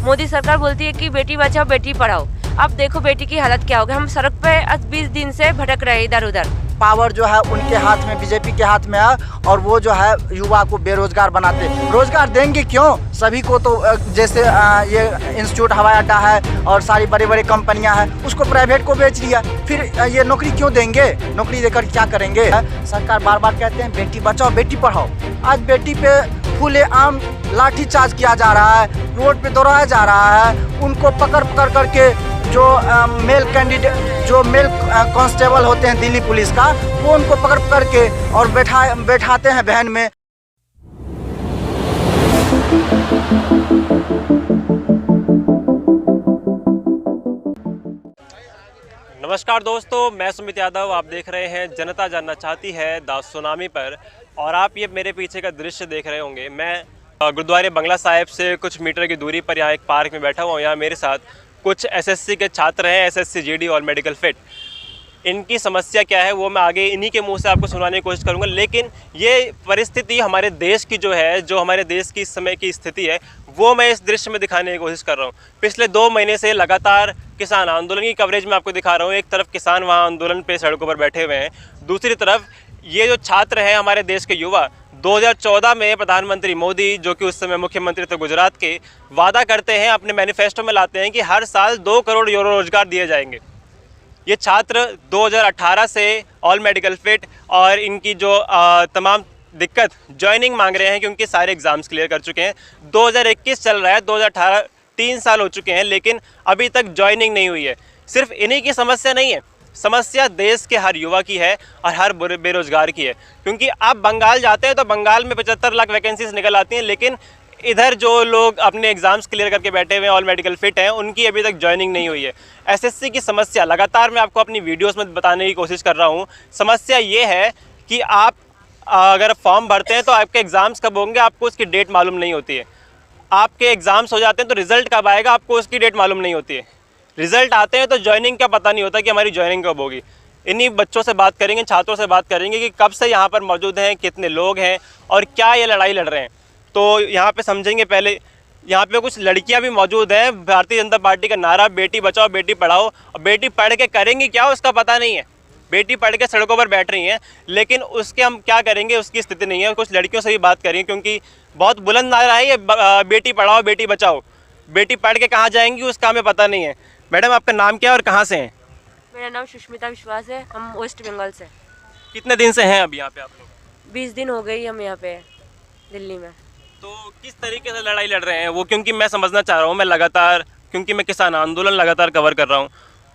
मोदी सरकार बोलती है कि बेटी बचाओ बेटी पढ़ाओ। अब देखो बेटी की हालत क्या हो गई। हम सड़क पे आज 20 दिन से भटक रहे इधर उधर। पावर जो है उनके हाथ में, बीजेपी के हाथ में है, और वो जो है युवा को बेरोजगार बनाते। रोजगार देंगे क्यों? सभी को तो जैसे ये इंस्टीट्यूट, हवाई अड्डा है और सारी बड़ी बड़ी कंपनियां हैं, उसको प्राइवेट को बेच दिया। फिर ये नौकरी क्यों देंगे? नौकरी देकर क्या करेंगे? सरकार बार बार कहते हैं बेटी बचाओ बेटी पढ़ाओ। आज बेटी पे खुलेआम लाठीचार्ज किया जा रहा है, रोड पे दौड़ाया जा रहा है। उनको पकड़ पकड़ करके जो मेल कैंडिडेट, जो मेल कांस्टेबल होते हैं दिल्ली पुलिस का, वो उनको पकड़ पकड़ के और बैठाते हैं वैन में। नमस्कार दोस्तों, मैं सुमित यादव। आप देख रहे हैं जनता जानना चाहती है द सुनामी पर, और आप ये मेरे पीछे का दृश्य देख रहे होंगे। मैं गुरुद्वारे बंगला साहिब से कुछ मीटर की दूरी पर यहाँ एक पार्क में बैठा हुआ हूँ। यहाँ मेरे साथ कुछ एसएससी के छात्र हैं, एसएससी जीडी और मेडिकल फिट। इनकी समस्या क्या है वो मैं आगे इन्हीं के मुंह से आपको सुनाने की कोशिश करूंगा। लेकिन ये परिस्थिति हमारे देश की जो है, जो हमारे देश की इस समय की स्थिति है, वो मैं इस दृश्य में दिखाने की कोशिश कर रहा हूँ। पिछले 2 महीने से लगातार किसान आंदोलन की कवरेज में आपको दिखा रहा हूँ। एक तरफ किसान वहाँ आंदोलन पे सड़कों पर बैठे हुए हैं, दूसरी तरफ ये जो छात्र हैं हमारे देश के युवा, 2014 में प्रधानमंत्री मोदी, जो कि उस समय मुख्यमंत्री थे गुजरात के, वादा करते हैं, अपने मैनिफेस्टो में लाते हैं कि हर साल 2 करोड़ यूरो रोजगार दिए जाएंगे। ये छात्र 2018 से ऑल मेडिकल फिट और इनकी जो तमाम दिक्कत ज्वाइनिंग मांग रहे हैं, क्योंकि सारे एग्ज़ाम्स क्लियर कर चुके हैं। 2021 चल रहा है, 2018 3 साल हो चुके हैं, लेकिन अभी तक ज्वाइनिंग नहीं हुई है। सिर्फ इन्हीं की समस्या नहीं है, समस्या देश के हर युवा की है और हर बेरोजगार की है। क्योंकि आप बंगाल जाते हैं तो बंगाल में 75 लाख वैकेंसीज निकल आती हैं, लेकिन इधर जो लोग अपने एग्ज़ाम्स क्लियर करके बैठे हुए हैं, ऑल मेडिकल फिट हैं, उनकी अभी तक ज्वाइनिंग नहीं हुई है। एसएससी की समस्या लगातार मैं आपको अपनी वीडियोस में बताने की कोशिश कर रहा हूँ। समस्या ये है कि आप अगर फॉर्म भरते हैं तो आपके एग्ज़ाम्स कब होंगे आपको उसकी डेट मालूम नहीं होती है। आपके एग्ज़ाम्स हो जाते हैं तो रिज़ल्ट कब आएगा आपको उसकी डेट मालूम नहीं होती है। रिज़ल्ट आते हैं तो ज्वाइनिंग का पता नहीं होता कि हमारी ज्वाइनिंग कब होगी। इन्हीं बच्चों से बात करेंगे, छात्रों से बात करेंगे कि कब से यहाँ पर मौजूद हैं, कितने लोग हैं और क्या ये लड़ाई लड़ रहे हैं। तो यहाँ पे समझेंगे। पहले यहाँ पे कुछ लड़कियाँ भी मौजूद हैं। भारतीय जनता पार्टी का नारा बेटी बचाओ बेटी पढ़ाओ, और बेटी पढ़ के करेंगी क्या उसका पता नहीं है। बेटी पढ़ के सड़कों पर बैठ रही हैं, लेकिन उसके हम क्या करेंगे उसकी स्थिति नहीं है। कुछ लड़कियों से भी बात करेंगे, क्योंकि बहुत बुलंद नारा है ये, बेटी पढ़ाओ बेटी बचाओ। बेटी पढ़ के कहाँ जाएंगी उसका हमें पता नहीं है। मैडम, आपका नाम क्या है और कहाँ से हैं? मेरा नाम सुष्मिता विश्वास है, हम वेस्ट बंगाल से। कितने दिन से हैं अब यहाँ पे आप लोग? 20 दिन हो गई हम यहाँ पे दिल्ली में। तो किस तरीके से लड़ाई लड़ रहे हैं वो? क्योंकि मैं समझना चाह रहा हूँ, मैं लगातार, क्योंकि मैं किसान आंदोलन लगातार कवर कर रहा हूँ।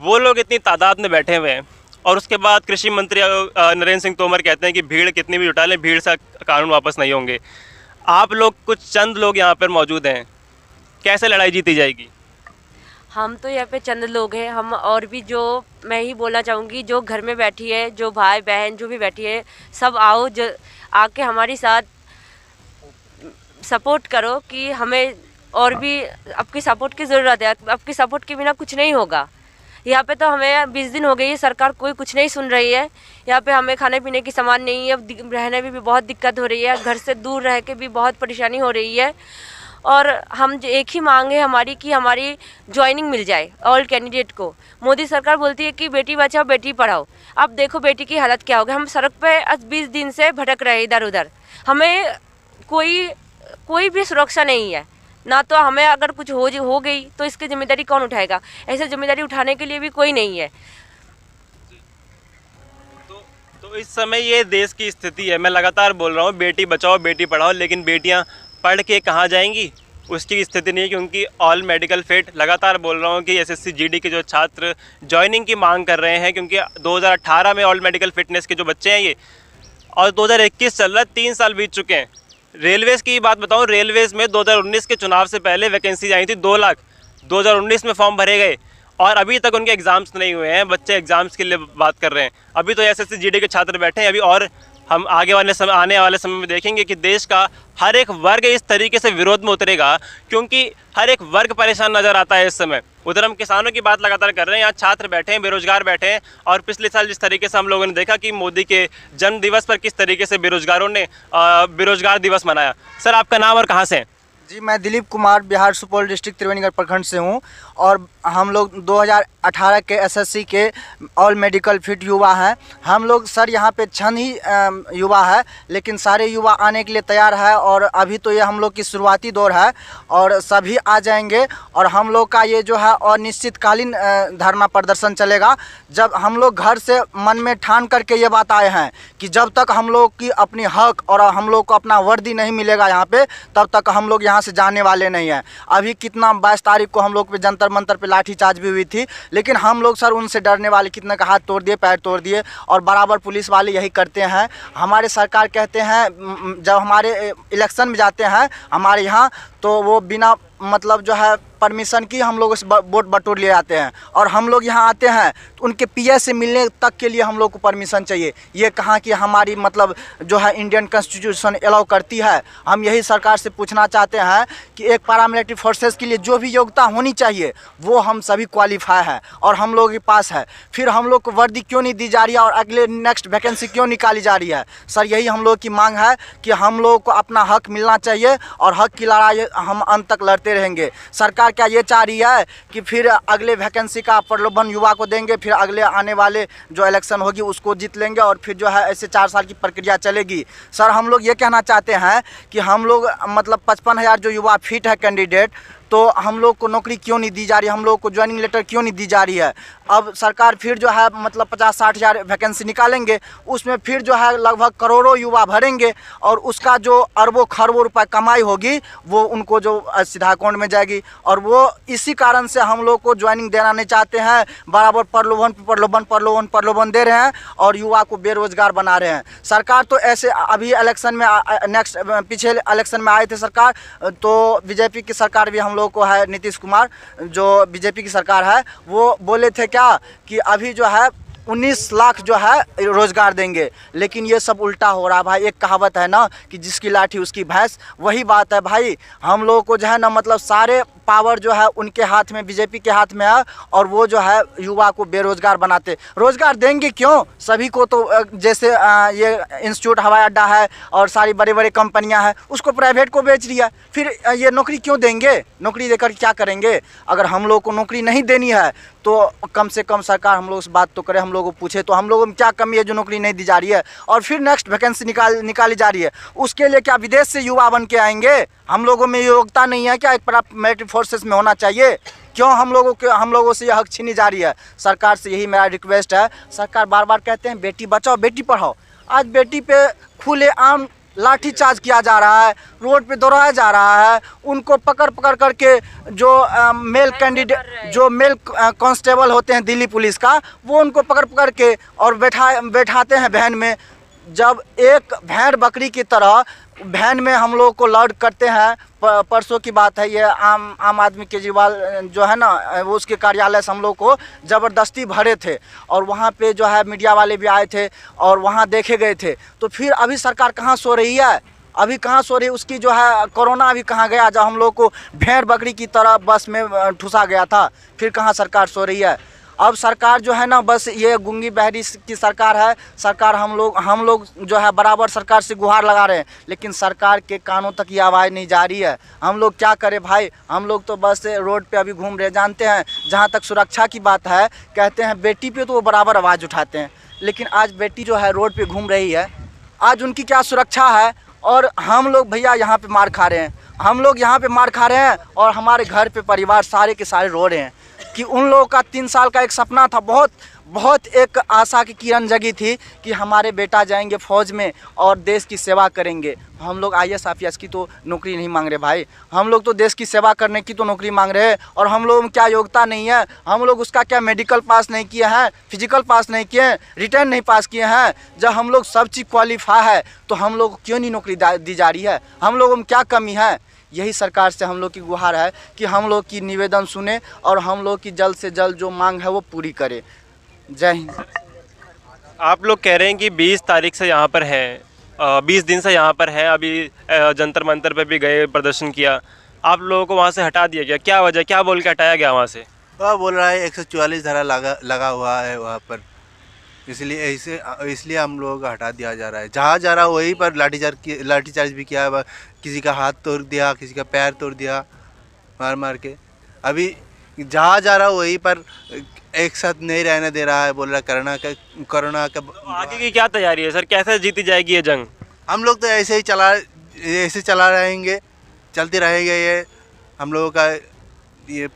वो लोग इतनी तादाद में बैठे हुए हैं और उसके बाद कृषि मंत्री नरेंद्र सिंह तोमर कहते हैं कि भीड़ कितनी भी जुटा लें, भीड़ से कानून वापस नहीं होंगे। आप लोग, कुछ चंद लोग यहाँ पर मौजूद हैं, कैसे लड़ाई जीती जाएगी? हम तो यहाँ पे चंद लोग हैं, हम और भी जो मैं ही बोलना चाहूँगी, जो घर में बैठी है, जो भाई बहन जो भी बैठी है, सब आओ, जो आके हमारी साथ सपोर्ट करो कि हमें और भी आपकी सपोर्ट की ज़रूरत है। आपकी सपोर्ट के बिना कुछ नहीं होगा। यहाँ पे तो हमें 20 दिन हो गई है, सरकार कोई कुछ नहीं सुन रही है। यहाँ पे हमें खाने पीने की सामान नहीं है, रहने में भी बहुत दिक्कत हो रही है, घर से दूर रह के भी बहुत परेशानी हो रही है। और हम एक ही मांग है हमारी कि हमारी ज्वाइनिंग मिल जाए ऑल कैंडिडेट को। मोदी सरकार बोलती है कि बेटी बचाओ बेटी पढ़ाओ। अब देखो बेटी की हालत क्या हो गई। हम सड़क पे आज 20 दिन से भटक रहे इधर उधर। हमें कोई भी सुरक्षा नहीं है ना। तो हमें अगर कुछ हो गई तो इसकी जिम्मेदारी कौन उठाएगा? ऐसे जिम्मेदारी उठाने के लिए भी कोई नहीं है। तो इस समय ये देश की स्थिति है। मैं लगातार बोल रहा हूँ बेटी बचाओ बेटी पढ़ाओ, लेकिन बेटियाँ पढ़ के कहाँ जाएंगी उसकी स्थिति नहीं है। क्योंकि ऑल मेडिकल फिट, लगातार बोल रहा हूँ कि एसएससी जीडी के जो छात्र ज्वाइनिंग की मांग कर रहे हैं, क्योंकि 2018 में ऑल मेडिकल फिटनेस के जो बच्चे हैं ये, और 2021 चल रहा है, 3 साल बीत चुके हैं। रेलवेज़ की बात बताऊँ, रेलवेज़ में 2019 के चुनाव से पहले वैकेंसी आई थी 2 लाख। 2019 में फॉर्म भरे गए और अभी तक उनके एग्ज़ाम्स नहीं हुए हैं। बच्चे एग्ज़ाम्स के लिए बात कर रहे हैं। अभी तो एसएससी जीडी के छात्र बैठे हैं अभी, और हम आने वाले समय में देखेंगे कि देश का हर एक वर्ग इस तरीके से विरोध में उतरेगा, क्योंकि हर एक वर्ग परेशान नज़र आता है इस समय। उधर हम किसानों की बात लगातार कर रहे हैं, यहाँ छात्र बैठे हैं, बेरोजगार बैठे हैं। और पिछले साल जिस तरीके से हम लोगों ने देखा कि मोदी के जन्म दिवस पर किस तरीके से बेरोजगारों ने बेरोजगार दिवस मनाया। सर, आपका नाम और कहाँ से हैं? जी, मैं दिलीप कुमार बिहार सुपौल डिस्ट्रिक्ट त्रिवेणीगढ़ प्रखंड से हूँ और हम लोग 2018 के एसएससी के ऑल मेडिकल फिट युवा हैं। हम लोग सर यहाँ पे चंद ही युवा है, लेकिन सारे युवा आने के लिए तैयार है और अभी तो ये हम लोग की शुरुआती दौर है और सभी आ जाएंगे। और हम लोग का ये जो है अनिश्चितकालीन धरना प्रदर्शन चलेगा। जब हम लोग घर से मन में ठान करके ये बात आए हैं कि जब तक हम लोग की अपनी हक और हम लोग को अपना वर्दी नहीं मिलेगा यहाँ पे, तब तक हम लोग यहाँ से जाने वाले नहीं हैं। अभी कितना 22 तारीख को हम लोग पे जंतर मंतर पे लाठीचार्ज भी हुई थी, लेकिन हम लोग सर उनसे डरने वाले, कितने का हाथ तोड़ दिए, पैर तोड़ दिए और बराबर पुलिस वाले यही करते हैं। हमारे सरकार कहते हैं जब हमारे इलेक्शन में जाते हैं हमारे यहाँ, तो वो बिना मतलब जो है परमिशन की हम लोग वोट बटोर ले आते हैं और हम लोग यहाँ आते हैं तो उनके पीए से मिलने तक के लिए हम लोग को परमिशन चाहिए। ये कहाँ की हमारी मतलब जो है इंडियन कॉन्स्टिट्यूशन अलाउ करती है। हम यही सरकार से पूछना चाहते हैं कि एक पैरामिलिट्री फोर्सेस के लिए जो भी योग्यता होनी चाहिए वो हम सभी क्वालिफाई है और हम लोगों के पास है, फिर हम लोग को वर्दी क्यों नहीं दी जा रही है और अगले नेक्स्ट वैकेंसी क्यों निकाली जा रही है। सर यही हम लोग की मांग है कि हम लोग को अपना हक मिलना चाहिए और हक की लड़ाई हम अंत तक लड़ते रहेंगे। सरकार क्या ये चाह रही है कि फिर अगले वैकेंसी का प्रलोभन युवा को देंगे, फिर अगले आने वाले जो इलेक्शन होगी उसको जीत लेंगे और फिर जो है ऐसे 4 साल की प्रक्रिया चलेगी। सर हम लोग ये कहना चाहते हैं कि हम लोग मतलब 55,000 जो युवा फिट है कैंडिडेट, तो हम लोग को नौकरी क्यों नहीं दी जा रही, हम लोग को ज्वाइनिंग लेटर क्यों नहीं दी जा रही है। अब सरकार फिर जो है मतलब 50-60 हज़ार वैकेंसी निकालेंगे, उसमें फिर जो है लगभग करोड़ों युवा भरेंगे और उसका जो अरबों खरबों रुपए कमाई होगी वो उनको जो सीधा अकाउंट में जाएगी। और वो इसी कारण से हम लोग को ज्वाइनिंग देना नहीं चाहते हैं, बराबर प्रलोभन दे रहे हैं और युवा को बेरोजगार बना रहे हैं। सरकार तो ऐसे अभी इलेक्शन में पिछले इलेक्शन में आए थे सरकार, तो बीजेपी की सरकार भी हम लोग को है, नीतीश कुमार जो बीजेपी की सरकार है, वो बोले थे क्या कि अभी जो है 19 लाख जो है रोजगार देंगे, लेकिन ये सब उल्टा हो रहा है भाई। एक कहावत है ना कि जिसकी लाठी उसकी भैंस, वही बात है भाई। हम लोगों को जो है ना मतलब सारे पावर जो है उनके हाथ में, बीजेपी के हाथ में है और वो जो है युवा को बेरोजगार बनाते। रोजगार देंगे क्यों सभी को, तो जैसे ये इंस्टीट्यूट हवाई अड्डा है और सारी बड़ी बड़ी कंपनियां हैं उसको प्राइवेट को बेच रही है, फिर ये नौकरी क्यों देंगे, नौकरी देकर क्या करेंगे। अगर हम लोग को नौकरी नहीं देनी है तो कम से कम सरकार हम लोग से बात तो करे, हम लोग को पूछे तो हम लोगों में क्या कमी है जो नौकरी नहीं दी जा रही है और फिर नेक्स्ट वैकेंसी निकाली जा रही है। उसके लिए क्या विदेश से युवा बन के आएंगे, हम लोगों में योग्यता नहीं है क्या एक पैरामिलिट्री फोर्सेस में होना चाहिए। क्यों हम लोगों से यह हक छीनी जा रही है। सरकार से यही मेरा रिक्वेस्ट है। सरकार बार बार कहते हैं बेटी बचाओ बेटी पढ़ाओ, आज बेटी पे खुलेआम लाठीचार्ज किया जा रहा है, रोड पे दौड़ाया जा रहा है। उनको पकड़ करके जो मेल कैंडिडेट जो मेल कांस्टेबल होते हैं दिल्ली पुलिस का, वो उनको पकड़ के और बैठाते हैं वैन में। जब एक भेड़ बकरी की तरह वैन में हम लोग को लोड करते हैं। परसों की बात है, ये आम आदमी केजरीवाल जो है ना, वो उसके कार्यालय से हम लोग को ज़बरदस्ती भरे थे और वहाँ पे जो है मीडिया वाले भी आए थे और वहाँ देखे गए थे। तो फिर अभी सरकार कहाँ सो रही है, अभी कहाँ सो रही है। उसकी जो है कोरोना अभी कहाँ गया, जब हम लोग को भेड़ बकरी की तरह बस में ठुसा गया था, फिर कहाँ सरकार सो रही है। अब सरकार जो है ना बस ये गूंगी बहरी की सरकार है। सरकार हम लोग जो है बराबर सरकार से गुहार लगा रहे हैं, लेकिन सरकार के कानों तक ये आवाज़ नहीं जा रही है। हम लोग क्या करें भाई, हम लोग तो बस रोड पे अभी घूम रहे। जानते हैं जहाँ तक सुरक्षा की बात है, कहते हैं बेटी पे तो वो बराबर आवाज़ उठाते हैं, लेकिन आज बेटी जो है रोड पे घूम रही है, आज उनकी क्या सुरक्षा है। और हम लोग भैया यहाँ पे मार खा रहे हैं, हम लोग यहाँ पे मार खा रहे हैं और हमारे घर पे परिवार सारे के सारे रो रहे हैं कि उन लोगों का 3 साल का एक सपना था, बहुत एक आशा की किरण जगी थी कि हमारे बेटा जाएंगे फौज में और देश की सेवा करेंगे। हम लोग IAS IPS की तो नौकरी नहीं मांग रहे भाई, हम लोग तो देश की सेवा करने की तो नौकरी मांग रहे हैं। और हम लोगों में क्या योग्यता नहीं है, हम लोग उसका क्या मेडिकल पास नहीं किए हैं, फिजिकल पास नहीं किए हैं, रिटर्न नहीं पास किए हैं। जब हम लोग सब चीज़ क्वालिफाई है तो हम लोग को क्यों नहीं नौकरी दी जा रही है, हम लोगों में क्या कमी है। यही सरकार से हम लोग की गुहार है कि हम लोग की निवेदन सुने और हम लोग की जल्द से जल्द जो मांग है वो पूरी करे। जय हिंद। आप लोग कह रहे हैं कि 20 तारीख से यहाँ पर हैं, 20 दिन से यहाँ पर हैं, अभी जंतर मंतर पे भी गए, प्रदर्शन किया, आप लोगों को वहाँ से हटा दिया गया, क्या वजह, क्या बोल के हटाया गया वहाँ से? वह बोल रहा है 144 धारा लगा हुआ है वहाँ पर, इसलिए इसलिए हम लोगों को हटा दिया जा रहा है। जहाँ जा रहा वहीं पर लाठीचार्ज भी किया है। किसी का हाथ तोड़ दिया, किसी का पैर तोड़ दिया मार मार के। अभी जहाँ जा रहा वहीं पर एक साथ नहीं रहने दे रहा है। बोल रहा कोरोना का तो आगे की क्या तैयारी है सर, कैसे जीती जाएगी ये जंग? हम लोग तो ऐसे चला रहेंगे, चलते रहेंगे। ये हम लोगों का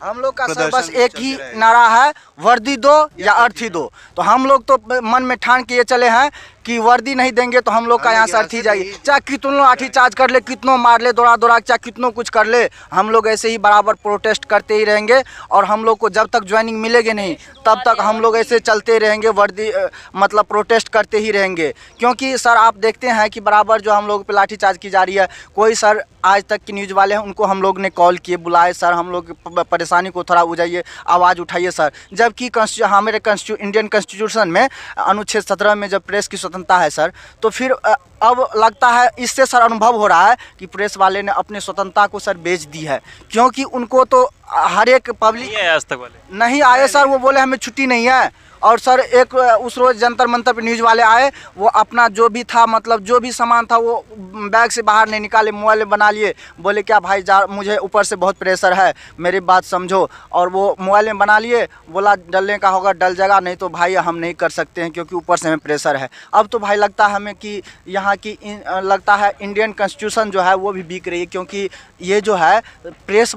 हम लोग का सर प्रदर्शन बस एक ही चलते रहेगा। नारा है, वर्दी दो या अर्थी दो। तो हम लोग तो मन में ठान के ये चले हैं कि वर्दी नहीं देंगे तो हम लोग का यहाँ से अर्थी जाएगी। चाहे कितनों लाठी चार्ज कर ले, कितनों मार ले दौड़ा चाहे कितनों कुछ कर ले, हम लोग ऐसे ही बराबर प्रोटेस्ट करते ही रहेंगे। और हम लोग को जब तक ज्वाइनिंग मिलेगी नहीं तब तक हम लोग ऐसे चलते रहेंगे, वर्दी मतलब प्रोटेस्ट करते ही रहेंगे। क्योंकि सर आप देखते हैं कि बराबर जो हम लोग पे लाठी चार्ज की जा रही है। कोई सर आज तक की न्यूज़ वाले हैं उनको हम लोग ने कॉल किए, बुलाए, सर हम लोग परेशानी को थोड़ा बुझाइए, आवाज़ उठाइए सर। जबकि हमारे इंडियन कॉन्स्टिट्यूशन में अनुच्छेद 17 में जब प्रेस की स्वतंत्रता है सर, तो फिर अब लगता है इससे सर अनुभव हो रहा है कि प्रेस वाले ने अपने स्वतंत्रता को सर बेच दी है। क्योंकि उनको तो हर एक पब्लिक नहीं है आज तक वाले, नहीं आए सर, वो बोले हमें छुट्टी नहीं है। और सर एक उस रोज़ जंतर मंतर पे न्यूज़ वाले आए, वो अपना जो भी था मतलब जो भी सामान था वो बैग से बाहर नहीं निकाले, मोबाइल में बना लिए। बोले क्या भाई मुझे ऊपर से बहुत प्रेशर है, मेरी बात समझो। और वो मोबाइल में बना लिए, बोला डलने का होगा डल जाएगा, नहीं तो भाई हम नहीं कर सकते हैं क्योंकि ऊपर से हमें प्रेशर है। अब तो भाई लगता है हमें कि यहाँ की लगता है इंडियन कॉन्स्टिट्यूशन जो है वो भी बिक रही है। क्योंकि ये जो है प्रेस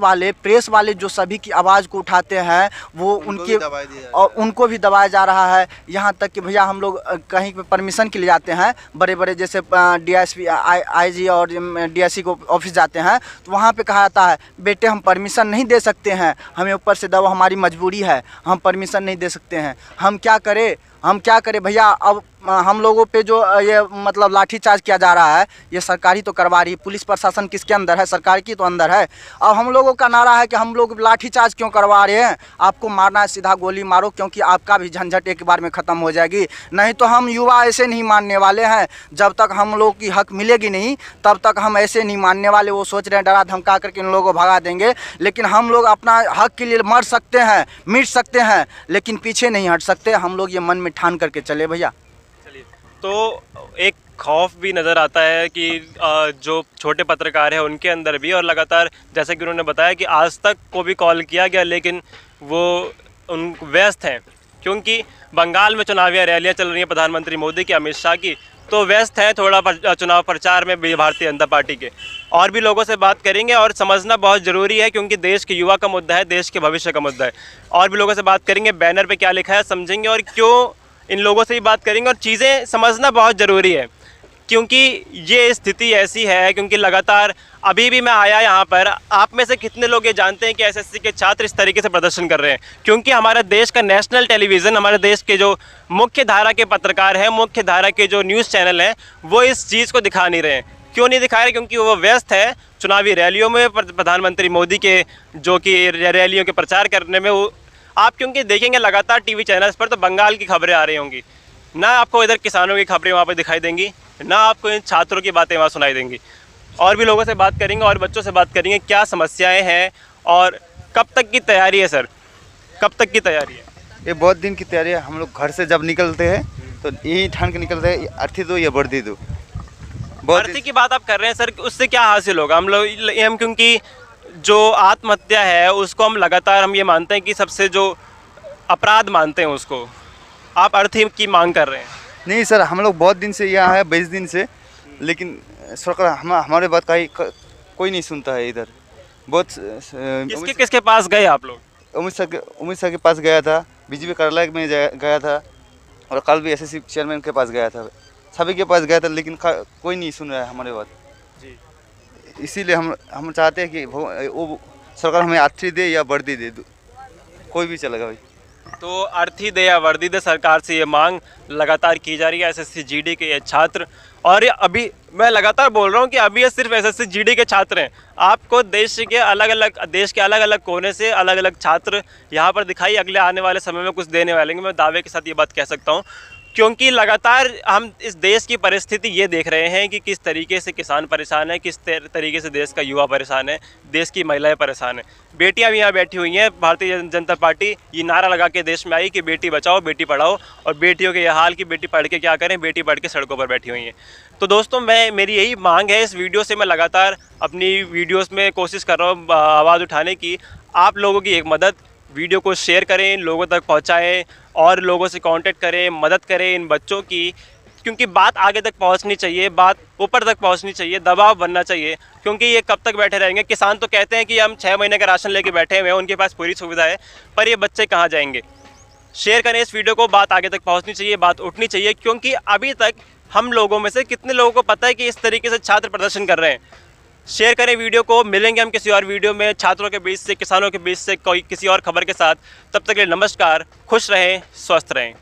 वाले जो सभी की आवाज़ को उठाते हैं वो उनको भी दबाया जा रहा है। यहाँ तक कि भैया हम लोग कहीं पे परमिशन के लिए जाते हैं, बड़े बड़े जैसे DSP IG और DSC को ऑफिस जाते हैं, तो वहाँ पे कहा जाता है बेटे हम परमिशन नहीं दे सकते हैं, हमें ऊपर से दबाव, हमारी मजबूरी है, हम परमिशन नहीं दे सकते हैं। हम क्या करें भैया। अब हम लोगों पे जो ये मतलब लाठीचार्ज किया जा रहा है ये सरकारी तो करवा रही है, पुलिस प्रशासन किसके अंदर है, सरकार की तो अंदर है। अब हम लोगों का नारा है कि हम लोग लाठीचार्ज क्यों करवा रहे हैं, आपको मारना है सीधा गोली मारो, क्योंकि आपका भी झंझट एक बार में ख़त्म हो जाएगी। नहीं तो हम युवा ऐसे नहीं मानने वाले हैं, जब तक हम लोग की हक मिलेगी नहीं तब तक हम ऐसे नहीं मानने वाले। वो सोच रहे हैं डरा धमका करके इन लोगों को भगा देंगे, लेकिन हम लोग अपना हक के लिए मर सकते हैं, मिट सकते हैं, लेकिन पीछे नहीं हट सकते। हम लोग ये मन में ठान करके चले भैया। तो एक खौफ भी नज़र आता है कि जो छोटे पत्रकार हैं उनके अंदर भी, और लगातार जैसे कि उन्होंने बताया कि आज तक को भी कॉल किया गया लेकिन वो व्यस्त हैं, क्योंकि बंगाल में चुनावी रैलियां चल रही हैं प्रधानमंत्री मोदी की, अमित शाह की, तो व्यस्त है थोड़ा चुनाव प्रचार में भी भारतीय जनता पार्टी के। और भी लोगों से बात करेंगे और समझना बहुत ज़रूरी है क्योंकि देश के युवा का मुद्दा है, देश के भविष्य का मुद्दा है। और भी लोगों से बात करेंगे, बैनर पे क्या लिखा है समझेंगे और क्यों इन लोगों से ही बात करेंगे। और चीज़ें समझना बहुत ज़रूरी है क्योंकि ये स्थिति ऐसी है, क्योंकि लगातार अभी भी मैं आया यहाँ पर, आप में से कितने लोग ये जानते हैं कि SSC के छात्र इस तरीके से प्रदर्शन कर रहे हैं? क्योंकि हमारे देश का नेशनल टेलीविज़न, हमारे देश के जो मुख्य धारा के पत्रकार हैं, मुख्य धारा के जो न्यूज़ चैनल हैं, वो इस चीज़ को दिखा नहीं रहे हैं। क्यों नहीं दिखा रहे? क्योंकि वो व्यस्त है चुनावी रैलियों में, प्रधानमंत्री मोदी के जो कि रैलियों के प्रचार करने में। वो आप क्योंकि देखेंगे लगातार TV चैनल्स पर तो बंगाल की खबरें आ रही होंगी, ना आपको इधर किसानों की खबरें वहाँ पर दिखाई देंगी, ना आपको इन छात्रों की बातें वहाँ सुनाई देंगी। और भी लोगों से बात करेंगे और बच्चों से बात करेंगे क्या समस्याएं हैं और कब तक की तैयारी है। सर कब तक की तैयारी है? ये बहुत दिन की तैयारी है। हम लोग घर से जब निकलते हैं तो यही ठान के निकलते हैं, अर्थी दो या वर्दी दो। भर्ती की बात आप कर रहे हैं सर, उससे क्या हासिल होगा? हम क्योंकि जो आत्महत्या है उसको हम लगातार हम ये मानते हैं कि सबसे जो अपराध मानते हैं उसको, आप अर्थी की मांग कर रहे हैं। नहीं सर, हम लोग बहुत दिन से यहाँ है, 20 दिन से, लेकिन सरकार हमारे बात कोई नहीं सुनता है इधर। बहुत किसके पास गए आप लोग? अमित शाह के पास गया था, BJP कार्यालय में गया था, और कल भी SSC चेयरमैन के पास गया था, सभी के पास गया था, लेकिन कोई नहीं सुन रहा है हमारे बात जी। इसीलिए हम चाहते हैं कि वो सरकार हमें अर्थी दे या वर्दी दे, कोई भी चलेगा भाई। तो अर्थी दे या वर्दी दे, सरकार से ये मांग लगातार की जा रही है। SSC GD के ये छात्र, और ये अभी मैं लगातार बोल रहा हूँ कि अभी ये सिर्फ SSC GD के छात्र हैं, आपको देश के अलग अलग कोने से अलग अलग छात्र यहाँ पर दिखाई अगले आने वाले समय में कुछ देने वाले हैं। मैं दावे के साथ ये बात कह सकता हूँ। क्योंकि लगातार हम इस देश की परिस्थिति ये देख रहे हैं कि किस तरीके से किसान परेशान है, किस तरीके से देश का युवा परेशान है, देश की महिलाएं परेशान हैं। बेटियां भी यहाँ बैठी हुई हैं। भारतीय जनता पार्टी ये नारा लगा के देश में आई कि बेटी बचाओ बेटी पढ़ाओ, और बेटियों के यह हाल कि बेटी पढ़ के क्या करें, बेटी पढ़ के सड़कों पर बैठी हुई हैं। तो दोस्तों मेरी यही मांग है, इस वीडियो से मैं लगातार अपनी वीडियोज़ में कोशिश कर रहा हूँ आवाज़ उठाने की। आप लोगों की एक मदद, वीडियो को शेयर करें, लोगों तक पहुंचाएं और लोगों से कांटेक्ट करें, मदद करें इन बच्चों की, क्योंकि बात आगे तक पहुंचनी चाहिए, बात ऊपर तक पहुंचनी चाहिए, दबाव बनना चाहिए। क्योंकि ये कब तक बैठे रहेंगे? किसान तो कहते हैं कि हम 6 महीने का राशन लेके बैठे हुए हैं, उनके पास पूरी सुविधा है, पर ये बच्चे कहाँ जाएंगे? शेयर करें इस वीडियो को, बात आगे तक पहुँचनी चाहिए, बात उठनी चाहिए, क्योंकि अभी तक हम लोगों में से कितने लोगों को पता है कि इस तरीके से छात्र प्रदर्शन कर रहे हैं। शेयर करें वीडियो को। मिलेंगे हम किसी और वीडियो में छात्रों के बीच से, किसानों के बीच से, कोई किसी और खबर के साथ। तब तक के लिए नमस्कार, खुश रहें, स्वस्थ रहें।